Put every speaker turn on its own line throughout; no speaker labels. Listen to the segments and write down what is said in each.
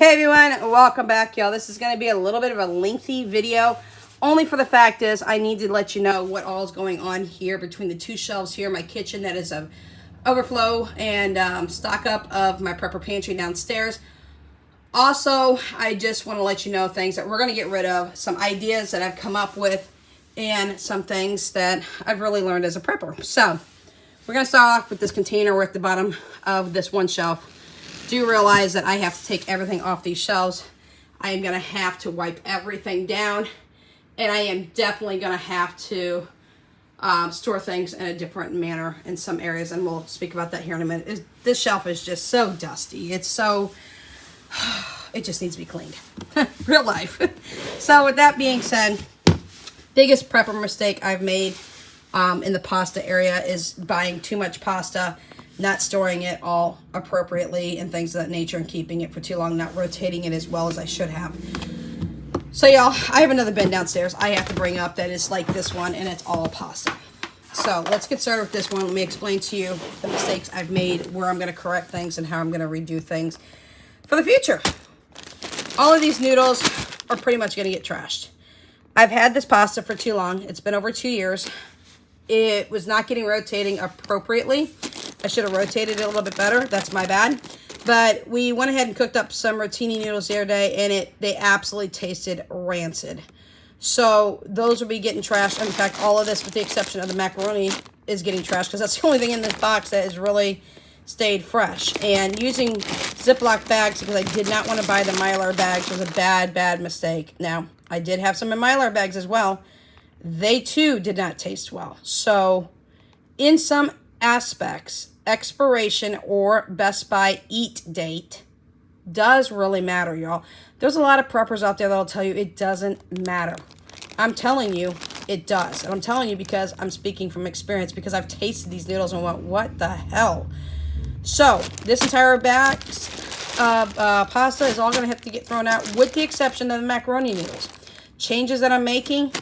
Hey everyone, welcome back, y'all. This is going to be a little bit of a lengthy video, only for the fact is I need to let you know what all is going on here between the two shelves here in my kitchen that is of overflow and stock up of my prepper pantry downstairs. Also, I just want to let you know things that we're going to get rid of, some ideas that I've come up with, and some things that I've really learned as a prepper. So, we're going to start off with this container. We're at the bottom of this one shelf. Do realize that I have to take everything off these shelves. I am going to have to wipe everything down, and I am definitely going to have to store things in a different manner in some areas, and we'll speak about that here in a minute. This shelf is just so dusty. It's so, it just needs to be cleaned. Real life. So with that being said, biggest prepper mistake I've made in the pasta area is buying too much pasta, not storing it all appropriately and things of that nature, and keeping it for too long, not rotating it as well as I should have. So y'all, I have another bin downstairs I have to bring up that is like this one, and it's all pasta. So let's get started with this one. Let me explain to you the mistakes I've made, where I'm going to correct things, and how I'm going to redo things for the future. All of these noodles are pretty much going to get trashed. I've had this pasta for too long. It's been over 2 years. It was not getting rotating appropriately. I should have rotated it a little bit better. That's my bad. But we went ahead and cooked up some rotini noodles the other day, and they absolutely tasted rancid. So those will be getting trashed. In fact, all of this, with the exception of the macaroni, is getting trashed because that's the only thing in this box that has really stayed fresh. And using Ziploc bags, because I did not want to buy the Mylar bags, was a bad mistake. Now, I did have some in Mylar bags as well. They too did not taste well. So in some aspects, expiration or Best By eat date does really matter, y'all. There's a lot of preppers out there that'll tell you it doesn't matter. I'm telling you it does. And I'm telling you because I'm speaking from experience, because I've tasted these noodles and went, what the hell? So this entire bag of pasta is all going to have to get thrown out, with the exception of the macaroni noodles. Changes that I'm making: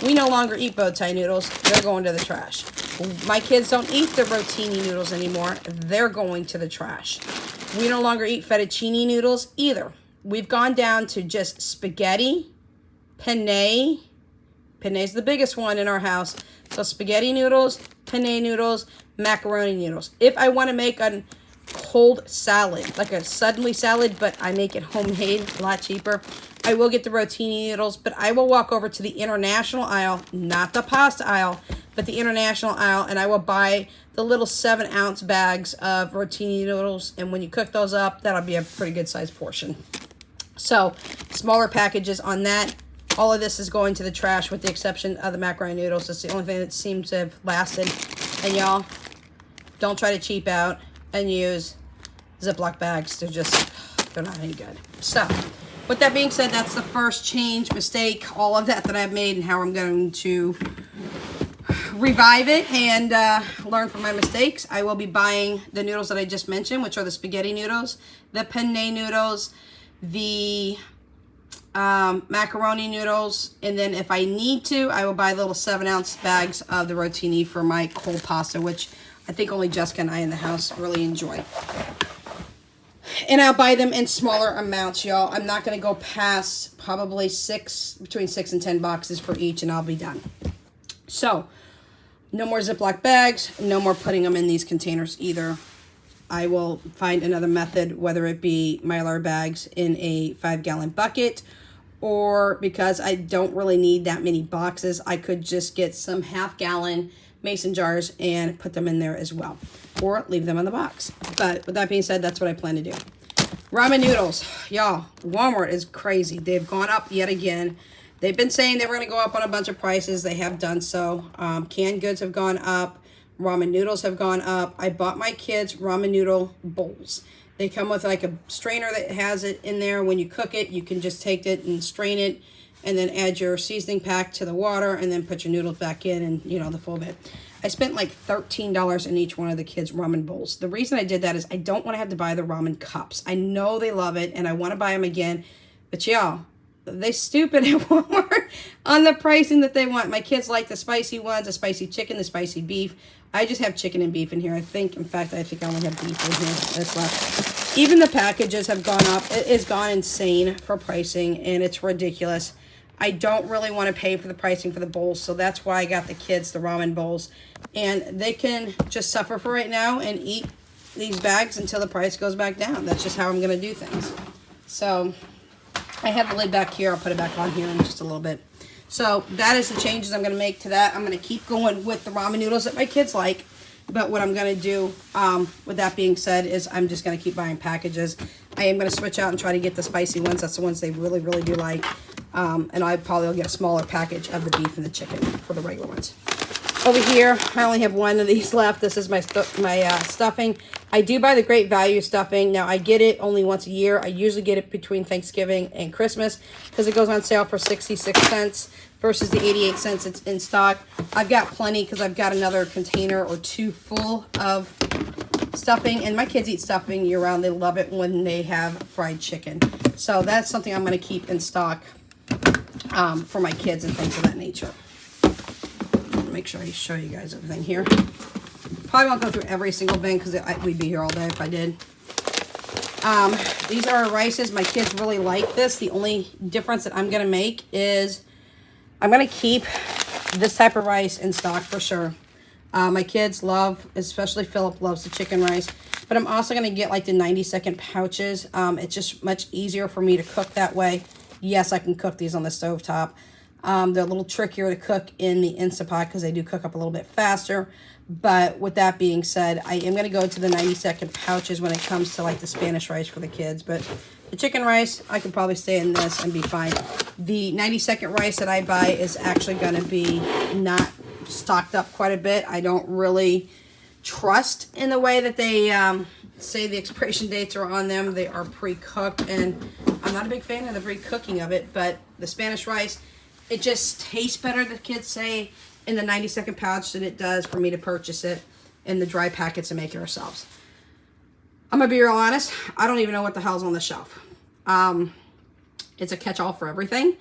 we no longer eat bow tie noodles. They're going to the trash. My kids don't eat the rotini noodles anymore. They're going to the trash. We no longer eat fettuccine noodles either. We've gone down to just spaghetti, penne. Penne's the biggest one in our house. So spaghetti noodles, penne noodles, macaroni noodles. If I want to make a cold salad, like a suddenly salad, but I make it homemade, a lot cheaper, I will get the rotini noodles, but I will walk over to the international aisle, not the pasta aisle, but the international aisle, and I will buy the little 7-ounce bags of rotini noodles, and when you cook those up, that'll be a pretty good sized portion. So smaller packages on that. All of this is going to the trash, with the exception of the macaroni noodles. It's the only thing that seems to have lasted. And y'all, don't try to cheap out and use Ziploc bags. They're not any good. So with that being said, that's the first change, mistake, all of that I've made, and how I'm going to revive it and learn from my mistakes. I will be buying the noodles that I just mentioned, which are the spaghetti noodles, the penne noodles, the macaroni noodles, and then if I need to, I will buy little 7-ounce bags of the rotini for my cold pasta, which I think only Jessica and I in the house really enjoy. And I'll buy them in smaller amounts, y'all. I'm not going to go past probably between 6 and 10 boxes for each, and I'll be done. So no more Ziploc bags, no more putting them in these containers either. I will find another method, whether it be Mylar bags in a 5-gallon bucket, or because I don't really need that many boxes, I could just get some half-gallon mason jars and put them in there as well, or leave them in the box. But with that being said, that's what I plan to do. Ramen noodles, y'all, Walmart is crazy. They've gone up yet again. They've been saying they were going to go up on a bunch of prices. They have done so. Canned goods have gone up. Ramen noodles have gone up. I bought my kids ramen noodle bowls. They come with like a strainer that has it in there. When you cook it, you can just take it and strain it, and then add your seasoning pack to the water, and then put your noodles back in, and you know, the full bit. I spent like $13 in each one of the kids' ramen bowls. The reason I did that is I don't want to have to buy the ramen cups. I know they love it, and I want to buy them again. But y'all, they stupid at Walmart on the pricing that they want. My kids like the spicy ones, the spicy chicken, the spicy beef. I just have chicken and beef in here. I think, in fact, I think I only have beef in here that's left. Even the packages have gone up. It has gone insane for pricing, and it's ridiculous. I don't really want to pay for the pricing for the bowls, so that's why I got the kids the ramen bowls. And they can just suffer for right now and eat these bags until the price goes back down. That's just how I'm going to do things. So I have the lid back here. I'll put it back on here in just a little bit. So that is the changes I'm going to make to that. I'm going to keep going with the ramen noodles that my kids like. But what I'm going to do, with that being said, is I'm just going to keep buying packages. I am going to switch out and try to get the spicy ones. That's the ones they really, really do like. And I probably will get a smaller package of the beef and the chicken for the regular ones. Over here, I only have one of these left. This is my stuffing. I do buy the Great Value stuffing. Now, I get it only once a year. I usually get it between Thanksgiving and Christmas because it goes on sale for 66 cents versus the 88 cents it's in stock. I've got plenty because I've got another container or two full of stuffing. And my kids eat stuffing year-round. They love it when they have fried chicken. So that's something I'm going to keep in stock for my kids and things of that nature. Make sure I show you guys everything here. Probably won't go through every single bin because we'd be here all day if I did. These are our rices. My kids really like this. The only difference that I'm going to make is I'm going to keep this type of rice in stock for sure. My kids love, especially Philip loves the chicken rice. But I'm also going to get like the 90-second pouches. It's just much easier for me to cook that way. Yes, I can cook these on the stovetop. They're a little trickier to cook in the Instapot because they do cook up a little bit faster. But with that being said, I am going to go to the 90-second pouches when it comes to like the Spanish rice for the kids. But the chicken rice, I could probably stay in this and be fine. The 90-second rice that I buy is actually going to be not stocked up quite a bit. I don't really trust in the way that they say the expiration dates are on them. They are pre-cooked, and I'm not a big fan of the pre-cooking of it. But the Spanish rice, it just tastes better, the kids say, in the 90-second pouch than it does for me to purchase it in the dry packets and make it ourselves. I'm going to be real honest. I don't even know what the hell's on the shelf. It's a catch-all for everything.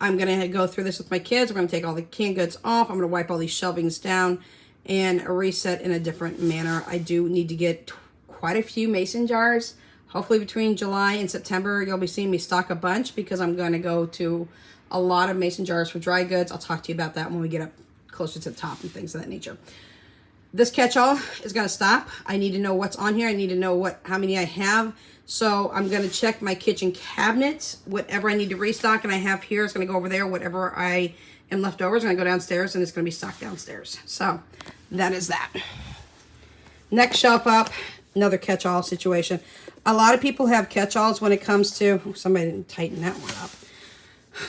I'm going to go through this with my kids. We're going to take all the canned goods off. I'm going to wipe all these shelvings down and reset in a different manner. I do need to get quite a few mason jars. Hopefully between July and September, you'll be seeing me stock a bunch because I'm going to go to a lot of mason jars for dry goods. I'll talk to you about that when we get up closer to the top and things of that nature. This catch-all is going to stop. I need to know what's on here. I need to know how many I have. So I'm going to check my kitchen cabinets. Whatever I need to restock and I have here is going to go over there. Whatever I am left over is going to go downstairs and it's going to be stocked downstairs. So that is that. Next shelf up, another catch-all situation. A lot of people have catch-alls when it comes to... Oh, somebody didn't tighten that one up.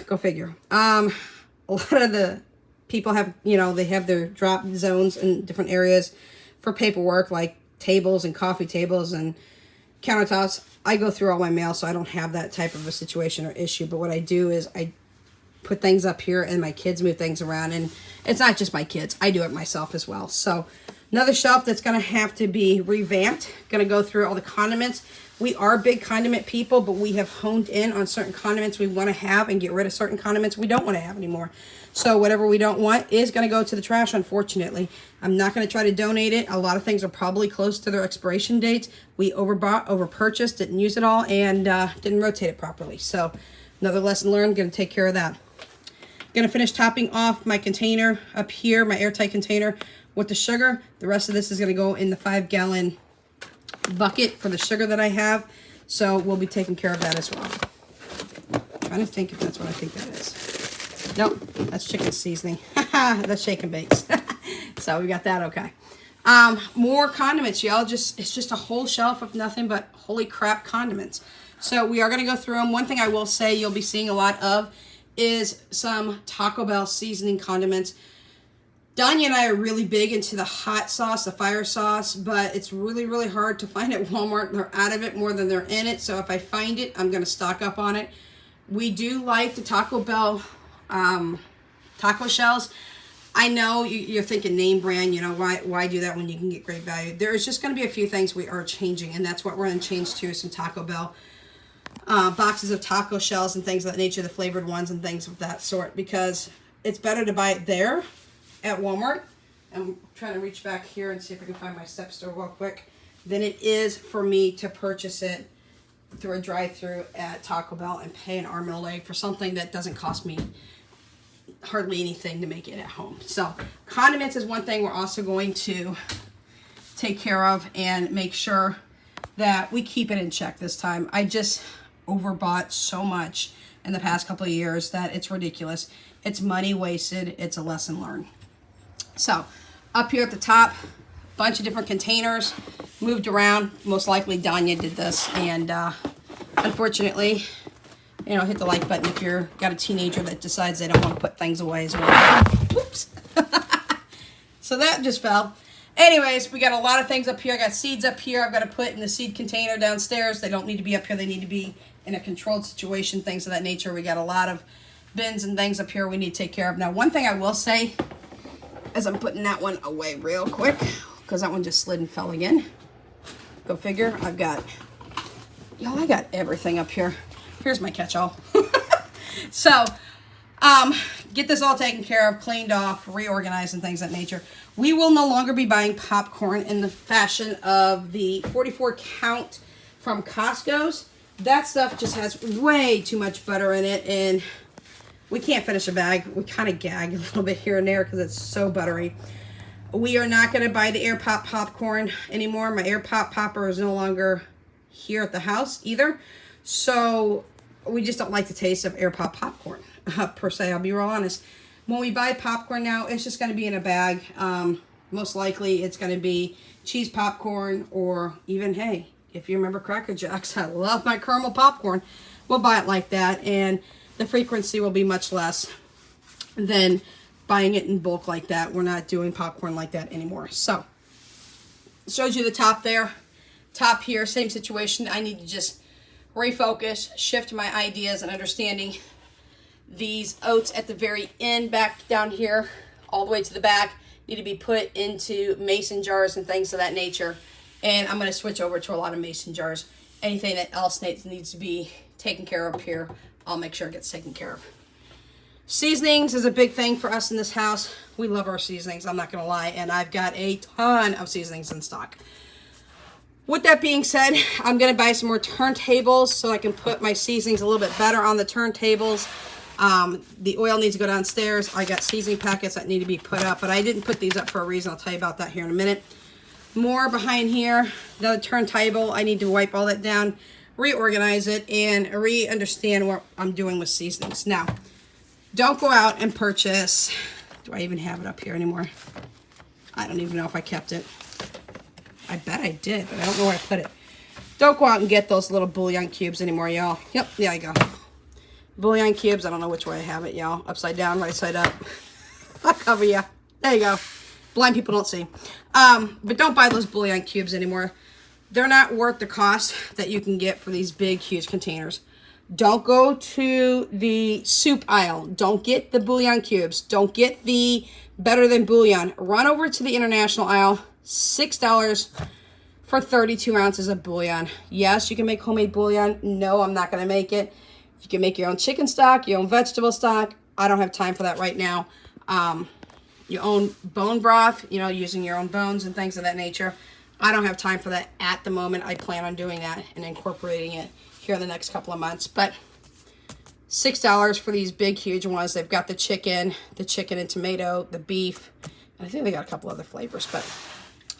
Go figure. A lot of the people have, they have their drop zones in different areas for paperwork, like tables and coffee tables and countertops. I go through all my mail, so I don't have that type of a situation or issue. But what I do is I put things up here and my kids move things around. And it's not just my kids. I do it myself as well. So another shelf that's going to have to be revamped. Going to go through all the condiments. We are big condiment people, but we have honed in on certain condiments we want to have and get rid of certain condiments we don't want to have anymore. So whatever we don't want is going to go to the trash, unfortunately. I'm not going to try to donate it. A lot of things are probably close to their expiration dates. We overbought, overpurchased, didn't use it all, and didn't rotate it properly. So another lesson learned, going to take care of that. Going to finish topping off my container up here, my airtight container with the sugar. The rest of this is going to go in the 5-gallon bucket for the sugar that I have. So we'll be taking care of that as well. I'm trying to think if that's what I think that is. Nope, that's chicken seasoning. That's shake and bakes. So we got that okay. More condiments, y'all. It's just a whole shelf of nothing but holy crap condiments. So we are going to go through them. One thing I will say you'll be seeing a lot of is some Taco Bell seasoning condiments. Danya and I are really big into the hot sauce, the fire sauce, but it's really, really hard to find at Walmart. They're out of it more than they're in it. So if I find it, I'm going to stock up on it. We do like the Taco Bell taco shells. I know you're thinking name brand, why do that when you can get great value? There's just going to be a few things we are changing, and that's what we're going to change to, some Taco Bell boxes of taco shells and things of that nature, the flavored ones and things of that sort, because it's better to buy it there at Walmart. I'm trying to reach back here and see if I can find my step store real quick, than it is for me to purchase it through a drive-through at Taco Bell and pay an arm and a leg for something that doesn't cost me hardly anything to make it at home. So condiments is one thing we're also going to take care of and make sure that we keep it in check this time. I just overbought so much in the past couple of years that it's ridiculous. It's money wasted. It's a lesson learned. So up here at the top, bunch of different containers moved around. Most likely Danya did this, and unfortunately, you know, hit the like button if you're got a teenager that decides they don't want to put things away as well. Whoops. So that just fell. Anyways, we got a lot of things up here. I got seeds up here I've got to put in the seed container downstairs. They don't need to be up here. They need to be in a controlled situation, things of that nature. We got a lot of bins and things up here we need to take care of. Now, one thing I will say, as I'm putting that one away real quick, because that one just slid and fell again. Go figure. I've got, y'all, I got everything up here. Here's my catch-all. So, get this all taken care of, cleaned off, reorganized, and things of that nature. We will no longer be buying popcorn in the fashion of the 44 count from Costco's. That stuff just has way too much butter in it, and we can't finish a bag. We kind of gag a little bit here and there because it's so buttery. We are not going to buy the Air Pop popcorn anymore. My Air Pop popper is no longer here at the house either. So we just don't like the taste of Air Pop popcorn, per se. I'll be real honest. When we buy popcorn now, it's just going to be in a bag. Most likely it's going to be cheese popcorn, or even, hey, if you remember Cracker Jacks, I love my caramel popcorn. We'll buy it like that, and the frequency will be much less than buying it in bulk like that. We're not doing popcorn like that anymore. So, shows you the top there. Top here, same situation. I need to just refocus, shift my ideas and understanding. These oats at the very end, back down here, all the way to the back, need to be put into mason jars and things of that nature. And I'm going to switch over to a lot of mason jars. Anything that else needs to be taken care of here, I'll make sure it gets taken care of. Seasonings is a big thing for us in this house. We love our seasonings, I'm not going to lie. And I've got a ton of seasonings in stock. With that being said, I'm going to buy some more turntables so I can put my seasonings a little bit better on the turntables. The oil needs to go downstairs. I got seasoning packets that need to be put up, but I didn't put these up for a reason. I'll tell you about that here in a minute. More behind here, another turntable. I need to wipe all that down, reorganize it, and re-understand what I'm doing with seasonings. Now, don't go out and purchase, do I even have it up here anymore? I don't even know if I kept it. I bet I did, but I don't know where I put it. Don't go out and get those little bouillon cubes anymore, y'all. Yep, there you go. Bouillon cubes, I don't know which way I have it, y'all. Upside down, right side up. I'll cover you. There you go. Blind people don't see. But don't buy those bouillon cubes anymore. They're not worth the cost that you can get for these big, huge containers. Don't go to the soup aisle. Don't get the bouillon cubes. Don't get the better than bouillon. Run over to the international aisle. $6 for 32 ounces of bouillon. Yes, you can make homemade bouillon. No, I'm not going to make it. You can make your own chicken stock, your own vegetable stock. I don't have time for that right now. Your own bone broth, you know, using your own bones and things of that nature. I don't have time for that at the moment. I plan on doing that and incorporating it here in the next couple of months. But $6 for these big, huge ones. They've got the chicken and tomato, the beef. I think they got a couple other flavors, but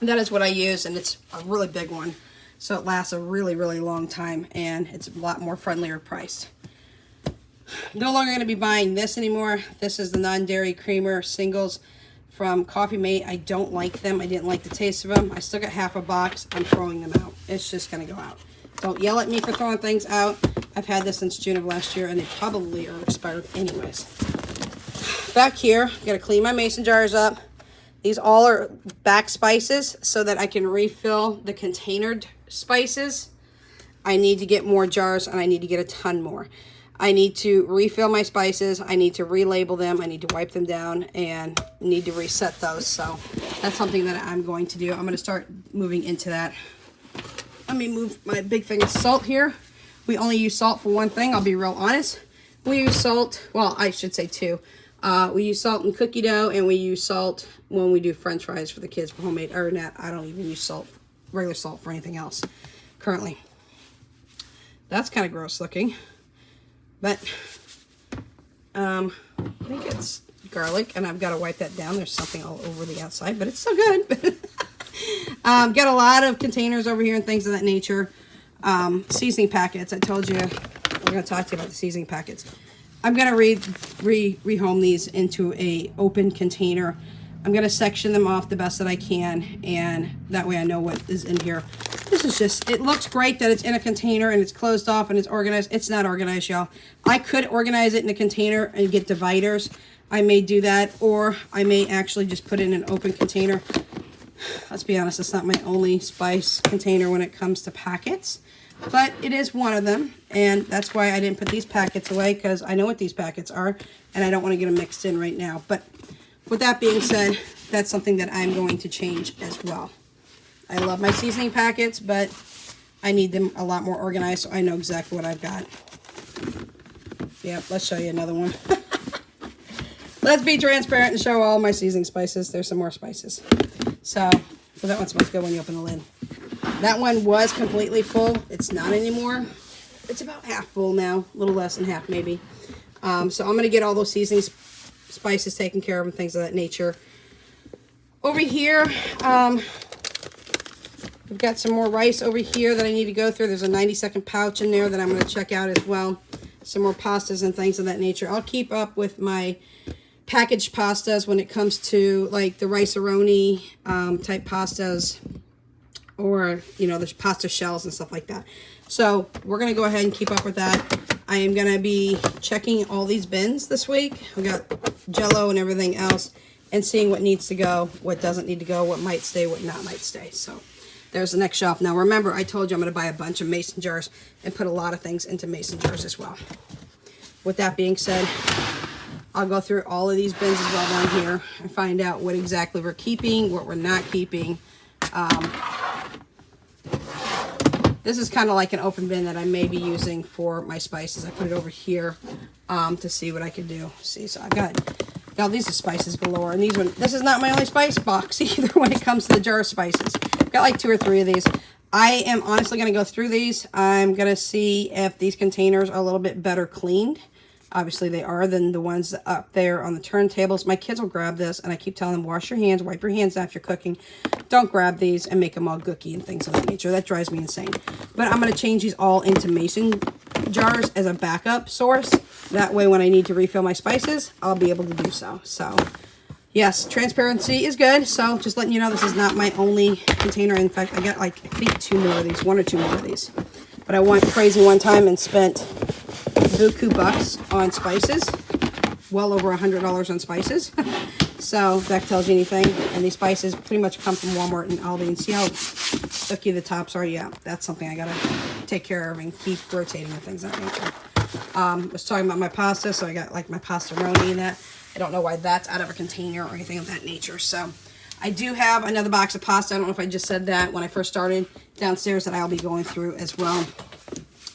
that is what I use, and it's a really big one. So it lasts a really, really long time, and it's a lot more friendlier priced. No longer going to be buying this anymore. This is the non-dairy creamer singles from Coffee Mate. I don't like them. I didn't like the taste of them. I still got half a box. I'm throwing them out. It's just going to go out. Don't yell at me for throwing things out. I've had this since June of last year, and they probably are expired anyways. Back here, got to clean my mason jars up. These all are back spices so that I can refill the containered spices. I need to get more jars, and I need to get a ton more. I need to refill my spices. I need to relabel them. I need to wipe them down and need to reset those. So that's something that I'm going to do. I'm going to start moving into that. Let me move my big thing of salt here. We only use salt for one thing, I'll be real honest. We use salt, well, I should say two. We use salt in cookie dough, and we use salt when we do french fries for the kids for homemade. Or not, I don't even use salt, regular salt for anything else currently. That's kind of gross looking. But I think it's garlic, and I've got to wipe that down. There's something all over the outside, but it's still good. Got a lot of containers over here and things of that nature. Seasoning packets. I told you we're going to talk to you about the seasoning packets. I'm going to rehome these into a open container. I'm going to section them off the best that I can, and that way I know what is in here. This is just, it looks great that it's in a container and it's closed off and it's organized. It's not organized, y'all. I could organize it in a container and get dividers. I may do that, or I may actually just put it in an open container. Let's be honest, it's not my only spice container when it comes to packets, but it is one of them, and that's why I didn't put these packets away, because I know what these packets are, and I don't want to get them mixed in right now. But with that being said, that's something that I'm going to change as well. I love my seasoning packets, but I need them a lot more organized so I know exactly what I've got. Yep, let's show you another one. Let's be transparent and show all my seasoning spices. There's some more spices. So, well, that one's supposed to go when you open the lid. That one was completely full. It's not anymore. It's about half full now. A little less than half, maybe. So I'm going to get all those seasoning spices taken care of and things of that nature. Over here, we've got some more rice over here that I need to go through. There's a 90-second pouch in there that I'm going to check out as well. Some more pastas and things of that nature. I'll keep up with my packaged pastas when it comes to like the rice-a-roni type pastas, or you know, there's pasta shells and stuff like that. So we're going to go ahead and keep up with that. I am going to be checking all these bins this week. We got Jell-O and everything else, and seeing what needs to go, what doesn't need to go, what might stay, what not might stay. So there's the next shelf. Now remember, I told you I'm going to buy a bunch of mason jars and put a lot of things into mason jars as well. With that being said, I'll go through all of these bins as well down here and find out what exactly we're keeping, what we're not keeping. This is kind of like an open bin that I may be using for my spices. I put it over here to see what I could do. See, so I got these are spices galore, and this is not my only spice box either when it comes to the jar of spices. I've got like 2 or 3 of these. I am honestly going to go through these. I'm going to see if these containers are a little bit better cleaned. Obviously they are than the ones up there on the turntables. My kids will grab this, and I keep telling them, wash your hands, wipe your hands after cooking. Don't grab these and make them all gooky and things of that nature. That drives me insane. But I'm going to change these all into mason jars as a backup source. That way when I need to refill my spices, I'll be able to do so. So yes, transparency is good. So just letting you know, this is not my only container. In fact, I got like, I think 2 more of these, 1 or 2 more of these. But I went crazy one time and spent buku bucks on spices. Well over $100 on spices. So if that tells you anything. And these spices pretty much come from Walmart and Aldi. And see how sticky the tops are? Yeah, that's something I gotta take care of and keep rotating and things of that nature. I was talking about my pasta, so I got like my pasta-roni and that. I don't know why that's out of a container or anything of that nature. So I do have another box of pasta. I don't know if I just said that when I first started downstairs, that I'll be going through as well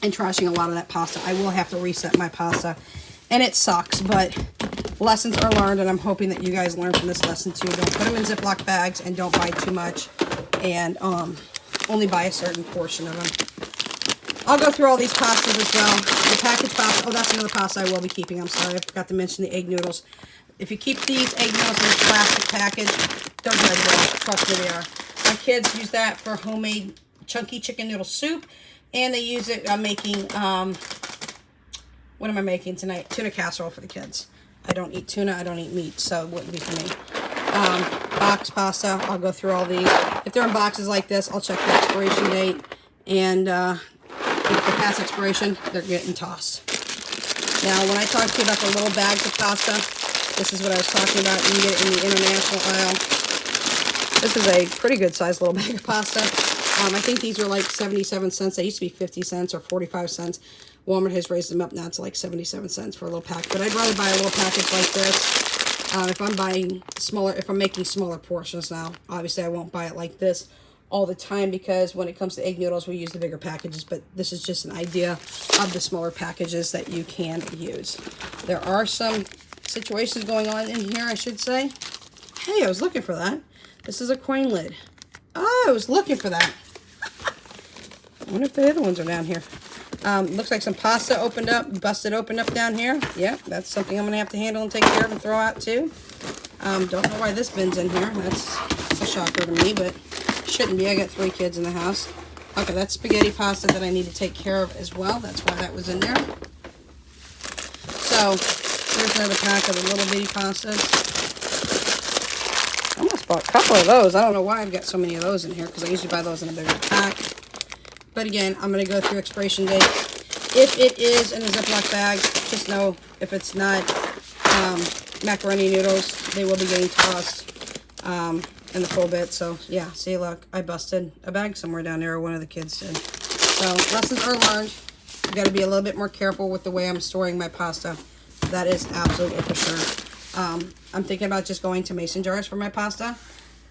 and trashing a lot of that pasta. I will have to reset my pasta, and it sucks, but lessons are learned, and I'm hoping that you guys learn from this lesson too. Don't put them in Ziploc bags, and don't buy too much, and only buy a certain portion of them. I'll go through all these pastas as well. The packaged pasta, oh, that's another pasta I will be keeping. I'm sorry, I forgot to mention the egg noodles. If you keep these egg noodles in a plastic package, they're good, well, trust me, they are. My kids use that for homemade chunky chicken noodle soup, and they use it, I'm making, what am I making tonight? Tuna casserole for the kids. I don't eat tuna, I don't eat meat, so it wouldn't be for me. Box pasta, I'll go through all these. If they're in boxes like this, I'll check the expiration date, and if they pass expiration, they're getting tossed. Now, when I talked to you about the little bags of pasta, this is what I was talking about. You can get it in the international aisle. This is a pretty good sized little bag of pasta. I think these are like 77 cents. They used to be 50 cents or 45 cents. Walmart has raised them up now to like 77 cents for a little pack. But I'd rather buy a little package like this. If I'm buying smaller, if I'm making smaller portions now, obviously I won't buy it like this. all the time, because when it comes to egg noodles, we use the bigger packages, but this is just an idea of the smaller packages that you can use. There are some situations going on in here, I should say. Hey, I was looking for that. This is a coin lid. Oh, I was looking for that. I wonder if the other ones are down here. Looks like some pasta opened up, busted open up down here. Yeah, that's something I'm going to have to handle and take care of and throw out too. Don't know why this bin's in here. That's a shocker to me, but shouldn't be. I got 3 kids in the house. Okay, that's spaghetti pasta that I need to take care of as well. That's why that was in there. So, here's another pack of the little bitty pastas. I almost bought a couple of those. I don't know why I've got so many of those in here, because I usually buy those in a bigger pack. But again, I'm going to go through expiration date. If it is in a Ziploc bag, just know if it's not macaroni noodles, they will be getting tossed in the full bit. So yeah, see, look, I busted a bag somewhere down there, or one of the kids did. So lessons are learned. You got to be a little bit more careful with the way I'm storing my pasta. That is absolutely for sure. I'm thinking about just going to mason jars for my pasta.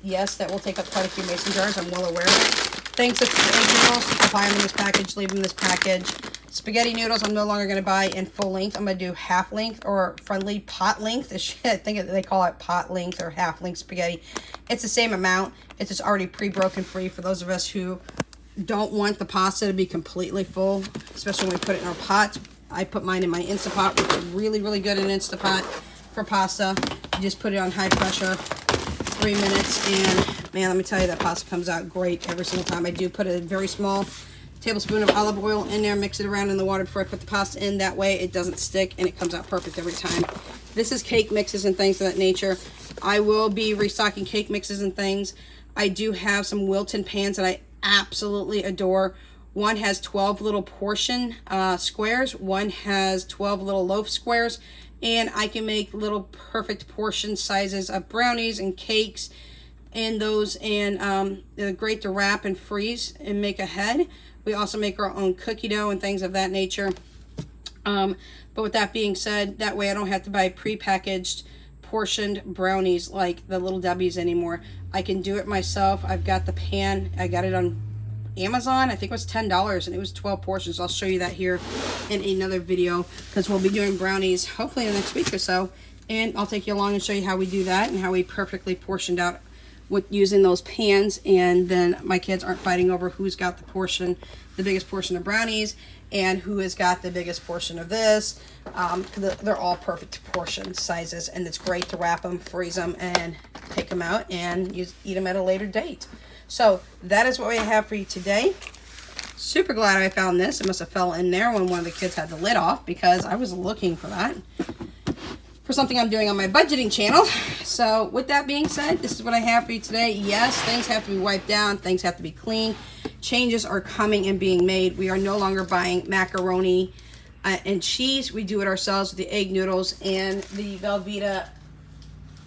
Yes, that will take up quite a few mason jars. I'm well aware of it. Things such as egg noodles, I'll buy them in this package, leave them in this package. Spaghetti noodles, I'm no longer going to buy in full length. I'm going to do half length or friendly pot length. I think they call it pot length or half length spaghetti. It's the same amount. It's just already pre-broken free for those of us who don't want the pasta to be completely full, especially when we put it in our pot. I put mine in my Instapot, which is really, really good in Instapot for pasta. You just put it on high pressure, 3 minutes, and man, let me tell you, that pasta comes out great every single time. I do put a very small tablespoon of olive oil in there, mix it around in the water before I put the pasta in. That way it doesn't stick and it comes out perfect every time. This is cake mixes and things of that nature. I will be restocking cake mixes and things. I do have some Wilton pans that I absolutely adore. One has 12 little portion squares. One has 12 little loaf squares. And I can make little perfect portion sizes of brownies and cakes in those. And they're great to wrap and freeze and make ahead. We also make our own cookie dough and things of that nature. But with that being said, that way I don't have to buy prepackaged portioned brownies like the Little Debbie's anymore. I can do it myself. I've got the pan. I got it on Amazon. I think it was $10 and it was 12 portions. I'll show you that here in another video, because we'll be doing brownies hopefully in the next week or so. And I'll take you along and show you how we do that and how we perfectly portioned out with using those pans. And then my kids aren't fighting over who's got the biggest portion of brownies and who has got the biggest portion of this. They're all perfect portion sizes, and it's great to wrap them, freeze them, and take them out and eat them at a later date. So that is what we have for you today. Super glad I found this. It must have fell in there when one of the kids had the lid off, because I was looking for that for something I'm doing on my budgeting channel. So with that being said, this is what I have for you today. Yes, things have to be wiped down. Things have to be clean. Changes are coming and being made. We are no longer buying macaroni and cheese. We do it ourselves with the egg noodles and the Velveeta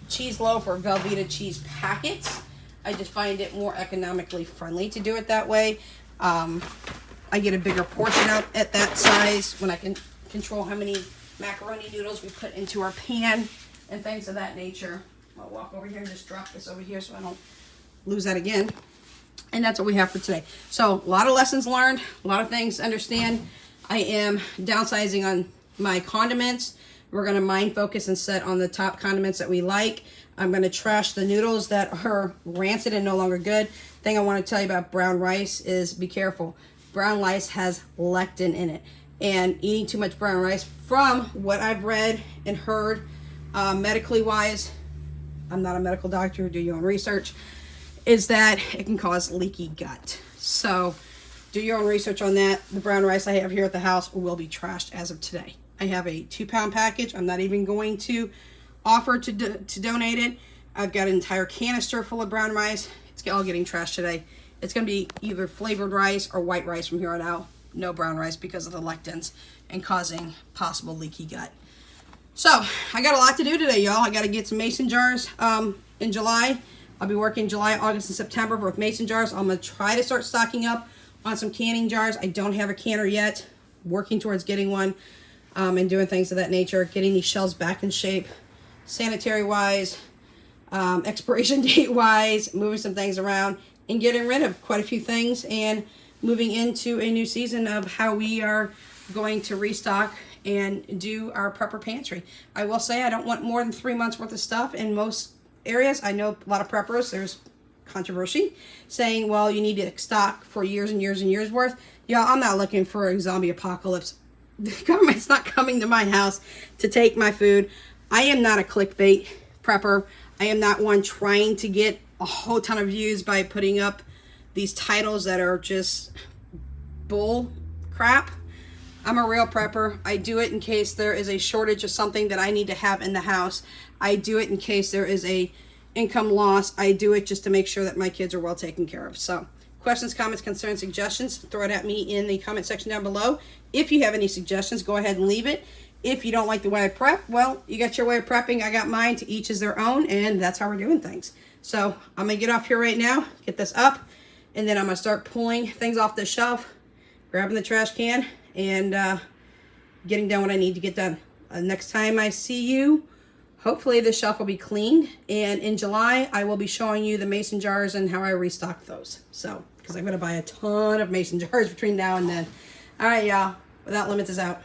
cheese loaf or Velveeta cheese packets. I just find it more economically friendly to do it that way. I get a bigger portion out at that size when I can control how many macaroni noodles we put into our pan and things of that nature. I'll walk over here and just drop this over here so I don't lose that again. And that's what we have for today. So a lot of lessons learned, a lot of things to understand. I am downsizing on my condiments. We're going to mind focus and set on the top condiments that we like. I'm going to trash the noodles that are rancid and no longer good. Thing I want to tell you about brown rice is be careful. Brown rice has lectin in it. And eating too much brown rice, from what I've read and heard, medically wise, I'm not a medical doctor, do your own research, is that it can cause leaky gut. So do your own research on that. The brown rice I have here at the house will be trashed as of today. I have a 2-pound package. I'm not even going to offer to donate it. I've got an entire canister full of brown rice. It's all getting trashed today. It's going to be either flavored rice or white rice from here on out. No brown rice because of the lectins and causing possible leaky gut. So I got a lot to do today, y'all. I got to get some mason jars in July. I'll be working July, August, and September with mason jars. I'm going to try to start stocking up on some canning jars. I don't have a canner yet. Working towards getting one and doing things of that nature. Getting these shelves back in shape, sanitary-wise, expiration date-wise, moving some things around, and getting rid of quite a few things and moving into a new season of how we are going to restock and do our prepper pantry. I will say I don't want more than 3 months worth of stuff in most areas. I know a lot of preppers, there's controversy saying, well, you need to stock for years and years and years worth. Yeah, I'm not looking for a zombie apocalypse. The government's not coming to my house to take my food. I am not a clickbait prepper. I am not one trying to get a whole ton of views by putting up these titles that are just bull crap. I'm a real prepper. I do it in case there is a shortage of something that I need to have in the house. I do it in case there is a income loss. I do it just to make sure that my kids are well taken care of. So questions, comments, concerns, suggestions, throw it at me in the comment section down below. If you have any suggestions, go ahead and leave it. If you don't like the way I prep, well, you got your way of prepping. I got mine. To each is their own, and that's how we're doing things. So I'm going to get off here right now, get this up, and then I'm going to start pulling things off the shelf, grabbing the trash can, and getting done what I need to get done. Next time I see you, hopefully the shelf will be cleaned. And in July, I will be showing you the mason jars and how I restock those. So, because I'm going to buy a ton of mason jars between now and then. All right, y'all. Without Limits is out.